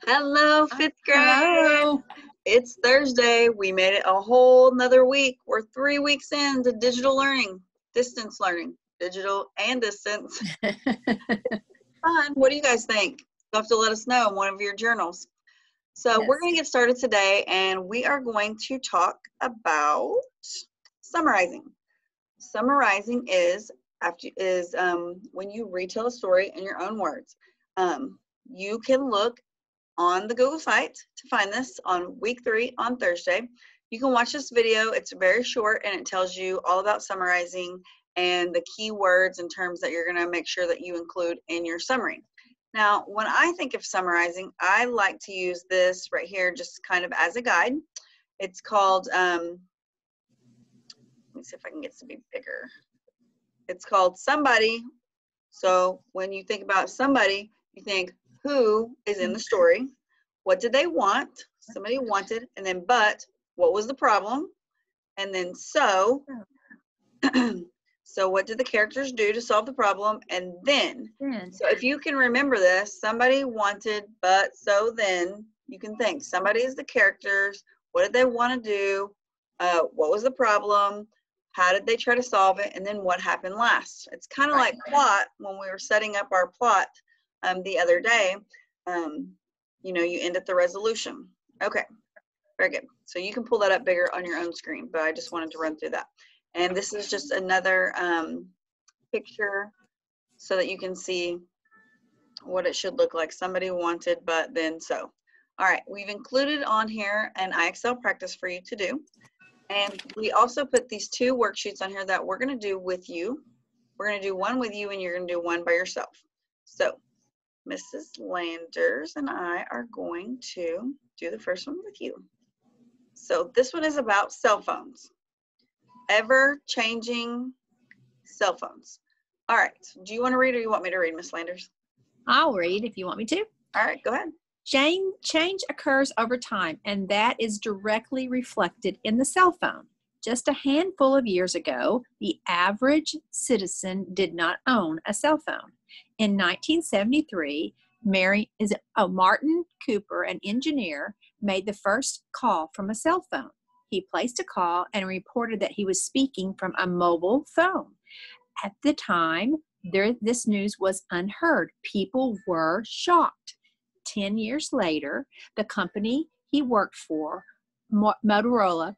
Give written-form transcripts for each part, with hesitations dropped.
Hello, fifth grade. Hello. It's Thursday. We made it a whole nother week. We're 3 weeks into digital learning, distance learning, digital and distance. Fun. What do you guys think? You'll have to let us know in one of your journals. So Yes. we're going to get started today, and we are going to talk about summarizing. Summarizing is when you retell a story in your own words. You can look on the Google site to find this on week 3 on Thursday. You can watch this video. It's very short and it tells you all about summarizing and the key words and terms that you're going to make sure that you include in your summary. Now, when I think of summarizing, I like to use this right here just kind of as a guide. It's called, let me see if I can get this to be bigger. It's called somebody. So when you think about somebody, you think, who is in the story? What did they want? Somebody wanted. And then but, what was the problem? And then so, so what did the characters do to solve the problem? And then, so if you can remember this, somebody wanted, but, so, then, you can think, somebody is the characters. What did they want to do? What was the problem? How did they try to solve it? And then what happened last? It's kind of like plot when we were setting up our plot the other day. You end at the resolution. Okay, very good. So you can pull that up bigger on your own screen, but I just wanted to run through that. And this is just another picture so that you can see what it should look like. Somebody wanted, but then so. All right, we've included on here an IXL practice for you to do. And we also put these 2 worksheets on here that we're going to do with you. We're going to do one with you and you're going to do one by yourself. So Mrs. Landers and I are going to do the first one with you. So this one is about cell phones. Ever-changing cell phones. All right, do you want to read or you want me to read, Miss Landers? I'll read if you want me to. All right, go ahead. Change occurs over time, and that is directly reflected in the cell phone. Just a handful of years ago, the average citizen did not own a cell phone. In 1973, Martin Cooper, an engineer, made the first call from a cell phone. He placed a call and reported that he was speaking from a mobile phone. At the time, this news was unheard. People were shocked. 10 years later, the company he worked for, Motorola,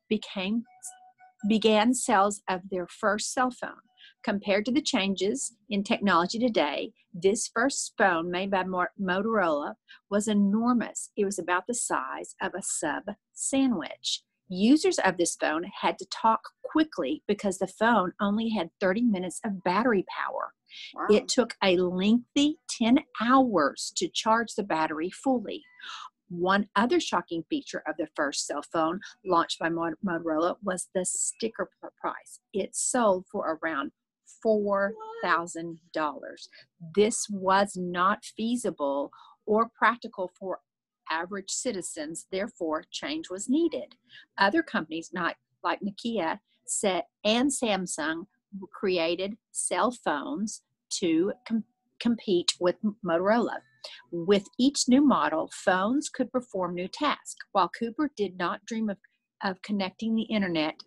began sales of their first cell phone. Compared to the changes in technology today, this first phone made by Motorola was enormous. It was about the size of a sub sandwich. Users of this phone had to talk quickly because the phone only had 30 minutes of battery power. Wow. It took a lengthy 10 hours to charge the battery fully. One other shocking feature of the first cell phone launched by Motorola was the sticker price. It sold for around $4,000. This was not feasible or practical for average citizens, therefore change was needed. Other companies like Nokia and Samsung created cell phones to compete with Motorola. With each new model, phones could perform new tasks. While Cooper did not dream of connecting the internet,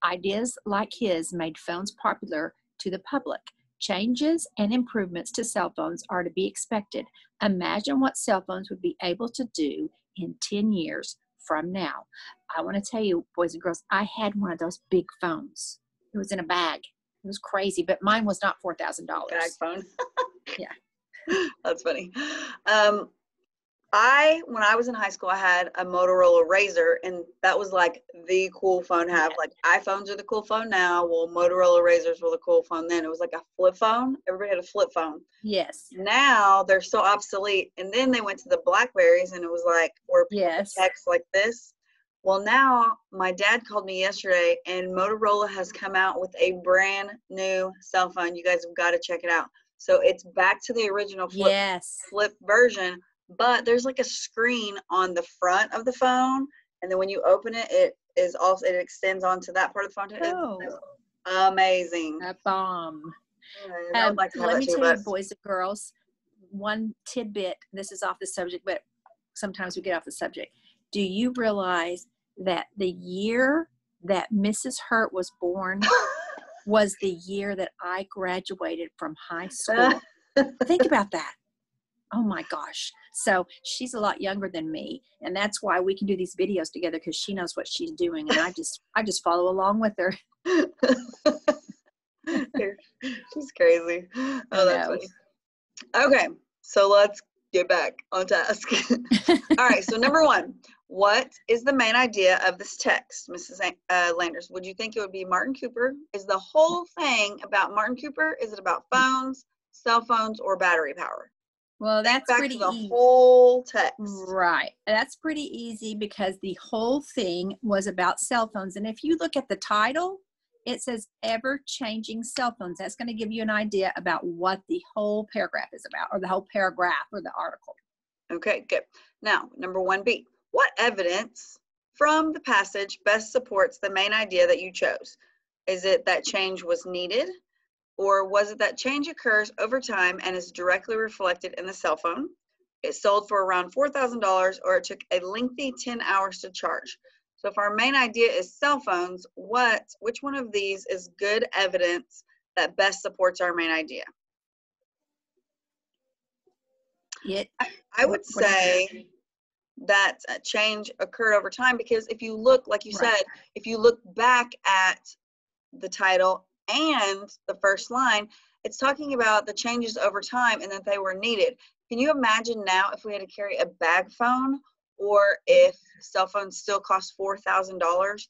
ideas like his made phones popular to the public. Changes and improvements to cell phones are to be expected. Imagine what cell phones would be able to do in 10 years from now. I want to tell you, boys and girls, I had one of those big phones. It was in a bag. It was crazy, but mine was not $4,000. Bag phone. Yeah. That's funny. When I was in high school, I had a Motorola Razr, and that was like the cool phone to have. Like iPhones are the cool phone now. Well, Motorola Razrs were the cool phone then. It was like a flip phone. Everybody had a flip phone. Yes. Now they're so obsolete. And then they went to the Blackberries, and it was like where people text like this. Well, now my dad called me yesterday, and Motorola has come out with a brand new cell phone. You guys have got to check it out. So it's back to the original flip version, but there's like a screen on the front of the phone, and then when you open it, it extends onto that part of the phone too. Oh, it's amazing. A bomb. I would like to have let that me too, tell you, boys and girls, one tidbit. This is off the subject, but sometimes we get off the subject. Do you realize that the year that Mrs. Hurt was born was the year that I graduated from high school? Think about that. Oh my gosh. So she's a lot younger than me, and that's why we can do these videos together, because she knows what she's doing, and I just follow along with her. She's crazy. Oh, that's funny. Okay, so let's get back on task. All right, so number 1, what is the main idea of this text, Mrs. Landers? Would you think it would be Martin Cooper? Is the whole thing about Martin Cooper? Is it about phones, cell phones, or battery power? Well, that's back pretty to the easy. whole text. Right. That's pretty easy because the whole thing was about cell phones. And if you look at the title, it says ever-changing cell phones. That's going to give you an idea about what the whole paragraph is about, or the whole paragraph or the article. Okay, good. Now, number 1B. What evidence from the passage best supports the main idea that you chose? Is it that change was needed? Or was it that change occurs over time and is directly reflected in the cell phone? It sold for around $4,000, or it took a lengthy 10 hours to charge. So if our main idea is cell phones, which one of these is good evidence that best supports our main idea? I would say that a change occurred over time, because if you look, like you said, if you look back at the title and the first line, it's talking about the changes over time and that they were needed. Can you imagine now if we had to carry a bag phone, or if cell phones still cost $4,000?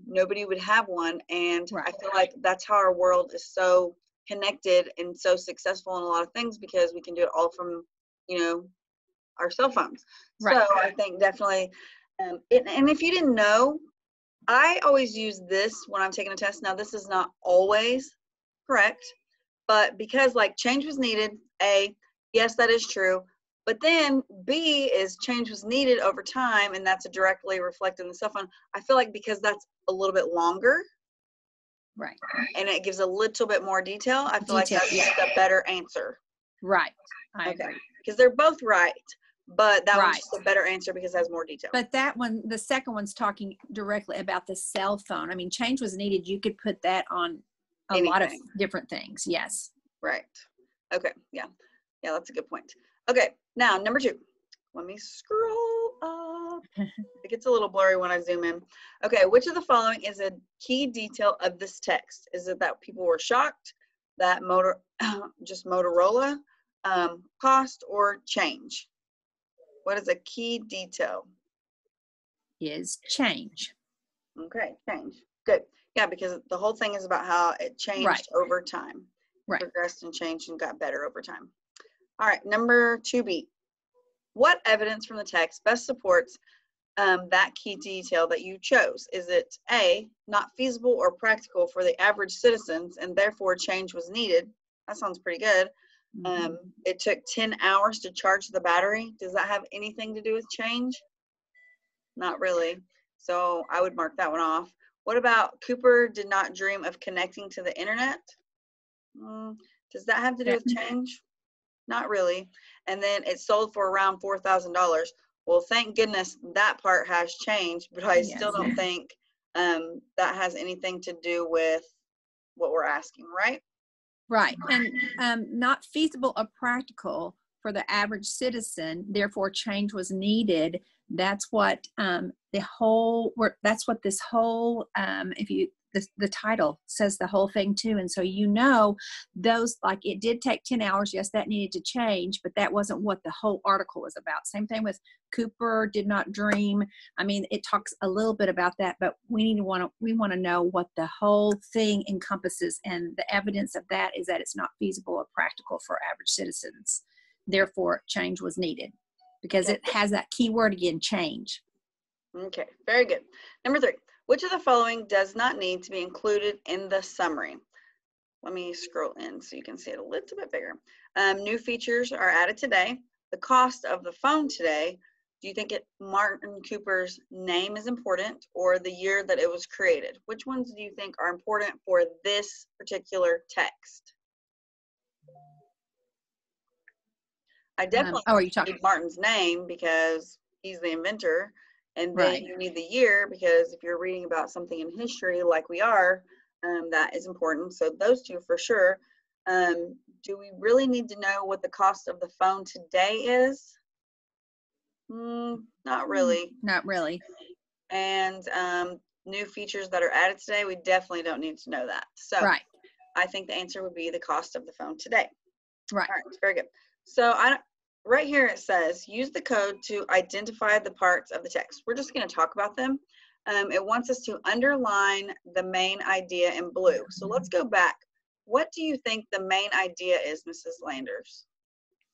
Nobody would have one. And I feel like that's how our world is so connected and so successful in a lot of things, because we can do it all from, our cell phones. So I think definitely, and if you didn't know, I always use this when I'm taking a test. Now, this is not always correct, but because change was needed, A, yes, that is true. But then B is change was needed over time, and that's directly reflected in the cell phone. I feel like because that's a little bit longer, and it gives a little bit more detail, I feel like that's just a better answer. I agree. Because they're both right. But that one's just a better answer because it has more detail. But that one, the second one's talking directly about the cell phone. I mean, change was needed. You could put that on a lot of different things. Yes. Right. Okay. Yeah. Yeah, that's a good point. Okay. Now, number 2. Let me scroll up. It gets a little blurry when I zoom in. Okay. Which of the following is a key detail of this text? Is it that people were shocked, that just Motorola, cost, or change? What is a key detail? Is change. Okay, change. Good. Yeah, because the whole thing is about how it changed over time. Progressed and changed and got better over time. All right, number 2B. What evidence from the text best supports that key detail that you chose? Is it A, not feasible or practical for the average citizens, and therefore change was needed? That sounds pretty good. It took 10 hours to charge the battery. Does that have anything to do with change? Not really. So I would mark that one off. What about Cooper did not dream of connecting to the internet? Does that have to do with change? Not really. And then it sold for around $4,000. Well, thank goodness that part has changed, but I still don't think that has anything to do with what we're asking, right? Right. And not feasible or practical for the average citizen, therefore change was needed. That's what this whole, the title says the whole thing too. And so, those, like, it did take 10 hours. Yes, that needed to change, but that wasn't what the whole article was about. Same thing with Cooper did not dream. I mean, it talks a little bit about that, but we want to know what the whole thing encompasses. And the evidence of that is that it's not feasible or practical for average citizens. Therefore, change was needed, because it has that key word again, change. Okay, very good. Number 3, which of the following does not need to be included in the summary? Let me scroll in so you can see it a little bit bigger. New features are added today. The cost of the phone today. Do you think Martin Cooper's name is important, or the year that it was created? Which ones do you think are important for this particular text? I definitely Oh, are you talking? need Martin's name because he's the inventor. And then Right. you need the year because if you're reading about something in history like we are, that is important. So those two for sure. Do we really need to know what the cost of the phone today is? Not really. Not really. And new features that are added today, we definitely don't need to know that. So Right. I think the answer would be the cost of the phone today. Right. All right, very good. So right here it says, use the code to identify the parts of the text. We're just going to talk about them. It wants us to underline the main idea in blue. So let's go back. What do you think the main idea is, Mrs. Landers?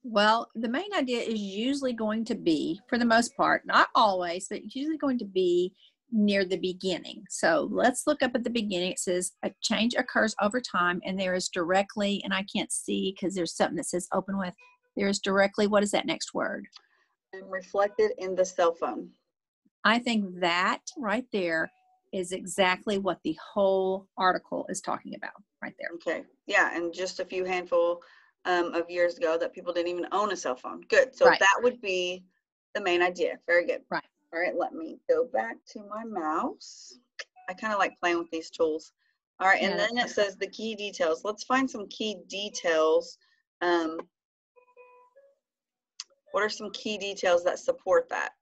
Well, the main idea is usually going to be, for the most part, not always, but it's usually going to be near the beginning. So let's look up at the beginning. It says a change occurs over time, and there is directly, and I can't see because there's something that says open with, there is directly, what is that next word? Reflected in the cell phone. I think that right there is exactly what the whole article is talking about right there. Okay, yeah, and just a few handful of years ago that people didn't even own a cell phone. Good, so Right. that would be the main idea. Very good. Right. All right, let me go back to my mouse. I kind of like playing with these tools. All right, and Yeah, then it says the key details. Let's find some key details. What are some key details that support that?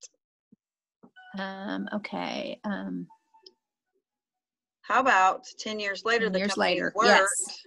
Okay. How about 10 years later, 10 the years company later, worked, yes.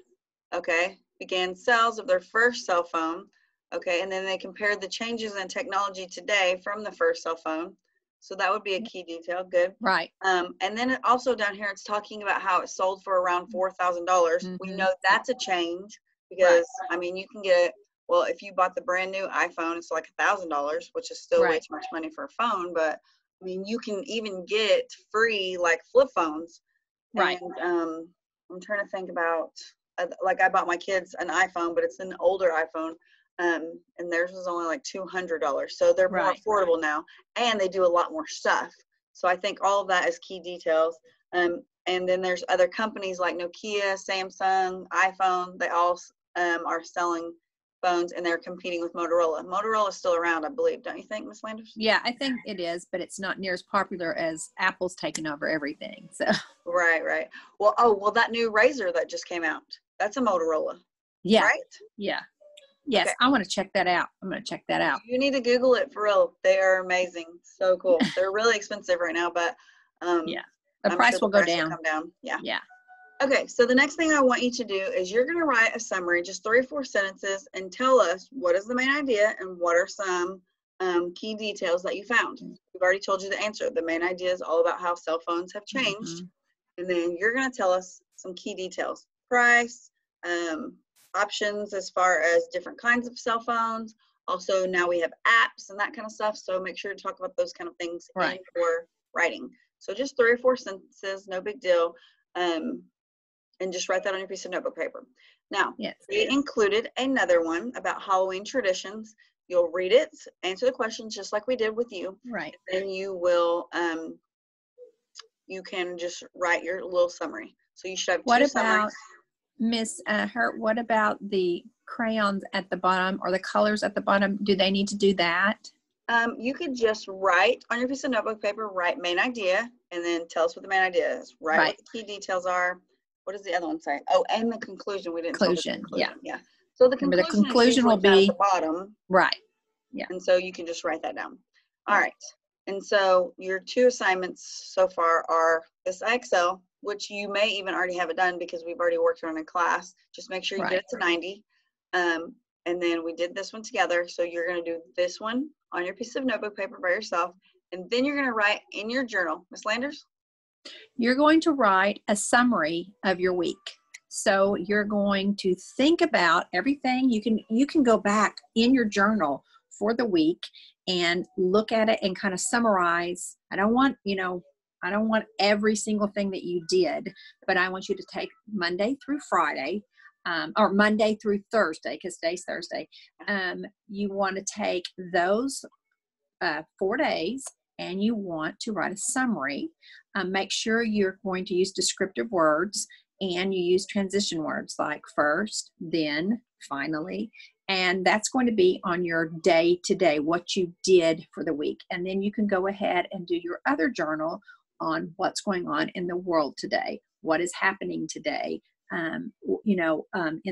okay, began sales of their first cell phone, okay, and then they compared the changes in technology today from the first cell phone. So that would be a key detail. Good. Right. And then also down here, it's talking about how it sold for around $4,000. We know that's a change because, I mean, you can get, well, if you bought the brand new iPhone, it's like $1,000, which is still way too much money for a phone. But I mean, you can even get free like flip phones. Right. And I'm trying to think about, like I bought my kids an iPhone, but it's an older iPhone. And theirs was only like $200. So they're more affordable now, and they do a lot more stuff. So I think all of that is key details. And then there's other companies like Nokia, Samsung, iPhone. They all are selling phones, and they're competing with Motorola. Motorola is still around, I believe. Don't you think, Miss Landers? Yeah, I think it is, but it's not near as popular as Apple's taking over everything. So Right. Well, that new Razr that just came out, that's a Motorola. yeah. Right? Yeah. Yes, Okay. I want to check that out. I'm going to check that out. You need to Google it for real. They are amazing. So cool. They're really expensive right now, but yeah, the I'm price sure will the go price down. will come down. Yeah. Yeah. Okay, so the next thing I want you to do is you're going to write a summary, just 3 or 4 sentences, and tell us what is the main idea and what are some key details that you found. We've already told you the answer. The main idea is all about how cell phones have changed. And then you're going to tell us some key details. Price, options as far as different kinds of cell phones. Also, now we have apps and that kind of stuff. So make sure to talk about those kind of things in your writing. So just 3 or 4 sentences, no big deal. And just write that on your piece of notebook paper. Now, we included another one about Halloween traditions. You'll read it, answer the questions just like we did with you. Right. And you will, you can just write your little summary. So you should have 2 summaries. Miss Hurt, what about the crayons at the bottom or the colors at the bottom? Do they need to do that? You could just write on your piece of notebook paper, write main idea, and then tell us what the main idea is. Write what the key details are. What does the other one say? Oh, and the conclusion. We didn't tell the conclusion. Yeah. So the conclusion will be at the bottom. Right. Yeah. And so you can just write that down. All right. And so your 2 assignments so far are this Excel, which you may even already have it done because we've already worked on it in class. Just make sure you get it to 90. And then we did this one together. So you're going to do this one on your piece of notebook paper by yourself. And then you're going to write in your journal. Miss Landers? You're going to write a summary of your week. So you're going to think about everything. You can go back in your journal for the week and look at it and kind of summarize. I don't want every single thing that you did, but I want you to take Monday through Friday, or Monday through Thursday, because today's Thursday. You want to take those 4 days and you want to write a summary. Make sure you're going to use descriptive words and you use transition words like first, then, finally, And that's going to be on your day to day, what you did for the week. And then you can go ahead and do your other journal on what's going on in the world today, what is happening today, in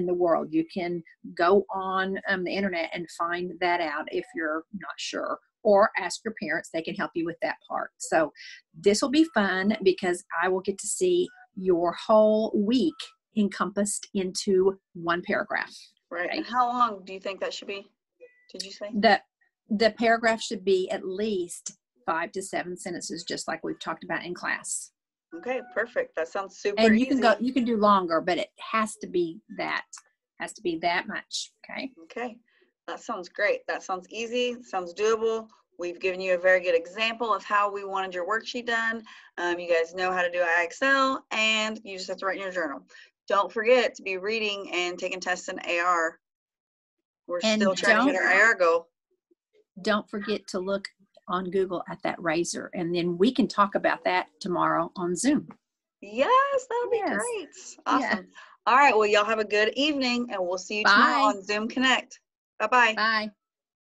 the world. You can go on the internet and find that out if you're not sure, or ask your parents. They can help you with that part. So this will be fun because I will get to see your whole week encompassed into one paragraph. Right. Okay? And how long do you think that should be? Did you say? The paragraph should be at least 5 to 7 sentences, just like we've talked about in class. Okay, perfect. That sounds super And you easy. you can do longer, but it has to be that much. Okay. Okay, that sounds great. That sounds easy. Sounds doable. We've given you a very good example of how we wanted your worksheet done. You guys know how to do IXL, and you just have to write in your journal. Don't forget to be reading and taking tests in AR. We're still trying to hit our AR goal. Don't forget to look on Google at that Razr, and then we can talk about that tomorrow on Zoom. Yes, that'll be great. Awesome. Yeah. All right, well, y'all have a good evening, and we'll see you tomorrow on Zoom Connect. Bye-bye. Bye.